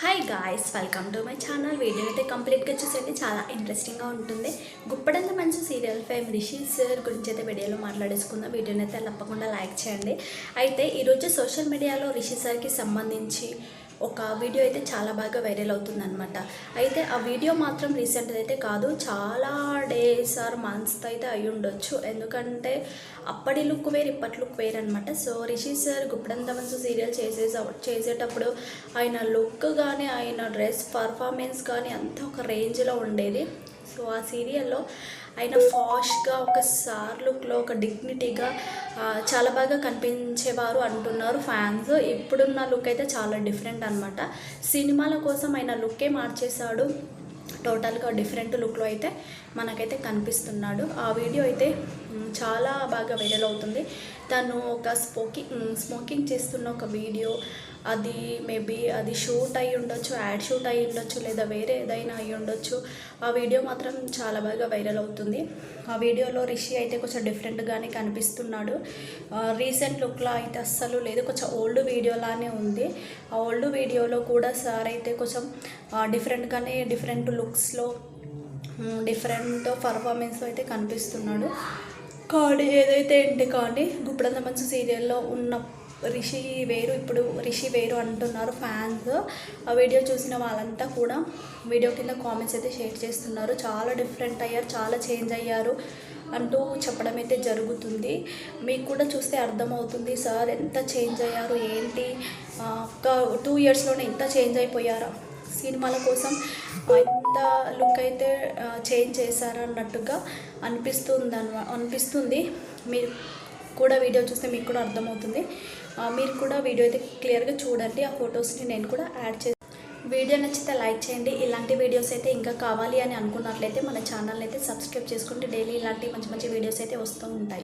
Hi guys, welcome to my channel. Video అయితే కంప్లీట్గా చూసేయండి, చాలా ఇంట్రెస్టింగ్గా ఉంటుంది. గుప్పడంత మంచి సీరియల్ ఫేమ్ రిషి సార్ గురించి అయితే వీడియోలో మాట్లాడేసుకుందాం. వీడియోని అయితే తప్పకుండా లైక్ చేయండి. అయితే ఈరోజు సోషల్ మీడియాలో రిషి సార్కి సంబంధించి ఒక వీడియో అయితే చాలా బాగా వైరల్ అవుతుందన్నమాట. అయితే ఆ వీడియో మాత్రం రీసెంట్ అయితే కాదు, చాలా డేస్ ఆర్ మంత్స్ అయితే అయి ఉండొచ్చు. ఎందుకంటే అప్పటి లుక్ వేరు, ఇప్పటి లుక్ వేరు అనమాట. సో రిషి సార్ గుప్పడంత మంచి సీరియల్ చేసేటప్పుడు ఆయన లుక్ కానీ ఆయన డ్రెస్ పర్ఫార్మెన్స్ కానీ అంతా ఒక రేంజ్లో ఉండేది. సో ఆ సీరియల్లో ఆయన ఫాస్ట్గా ఒక స్టార్ లుక్లో ఒక డిగ్నిటీగా చాలా బాగా కనిపించేవారు అంటున్నారు ఫ్యాన్స్. ఇప్పుడున్న లుక్ అయితే చాలా డిఫరెంట్ అనమాట. సినిమాల కోసం ఆయన లుక్కే మార్చేశాడు, టోటల్గా డిఫరెంట్ లుక్లో అయితే మనకైతే కనిపిస్తున్నాడు. ఆ వీడియో అయితే చాలా బాగా వైరల్ అవుతుంది. తను ఒక స్మోకింగ్ చేస్తున్న ఒక వీడియో, అది మేబీ అది షూట్ అయ్యి ఉండొచ్చు, యాడ్ షూట్ అయ్యి ఉండొచ్చు, లేదా వేరే ఏదైనా అయ్యి ఉండొచ్చు. ఆ వీడియో మాత్రం చాలా బాగా వైరల్ అవుతుంది. ఆ వీడియోలో రిషి అయితే కొంచెం డిఫరెంట్గానే కనిపిస్తున్నాడు. రీసెంట్ లుక్లో అయితే అస్సలు లేదు, కొంచెం ఓల్డ్ వీడియోలానే ఉంది. ఆ ఓల్డ్ వీడియోలో కూడా సార్ అయితే కొంచెం డిఫరెంట్గానే డిఫరెంట్ లుక్స్లో డిఫరెంట్ పర్ఫార్మెన్స్లో అయితే కనిపిస్తున్నాడు. కానీ ఏదైతే ఏంటి కానీ గుప్పడంత మంచి సీరియల్లో ఉన్న రిషి వేరు, ఇప్పుడు రిషి వేరు అంటున్నారు ఫ్యాన్స్. ఆ వీడియో చూసిన వాళ్ళంతా కూడా వీడియో కింద కామెంట్స్ అయితే షేర్ చేస్తున్నారు. చాలా డిఫరెంట్ అయ్యారు, చాలా చేంజ్ అయ్యారు అంటూ చెప్పడం అయితే జరుగుతుంది. మీకు కూడా చూస్తే అర్థమవుతుంది సార్ ఎంత చేంజ్ అయ్యారు ఏంటి, ఒక 2 ఇయర్స్లోనే ఇంత చేంజ్ అయిపోయారా, సినిమాల కోసం ఇంత లుక్ అయితే చేంజ్ చేశారు అన్నట్టుగా అనిపిస్తుంది. మీరు కూడా వీడియో చూస్తే మీకు కూడా అర్థమవుతుంది. మీరు కూడా వీడియో అయితే క్లియర్గా చూడండి. ఆ ఫొటోస్ని నేను కూడా యాడ్ చేసి, వీడియో నచ్చితే లైక్ చేయండి. ఇలాంటి వీడియోస్ అయితే ఇంకా కావాలి అని అనుకున్నట్లయితే మన ఛానల్ని అయితే సబ్స్క్రైబ్ చేసుకుంటే డైలీ ఇలాంటి మంచి మంచి వీడియోస్ అయితే వస్తూ ఉంటాయి.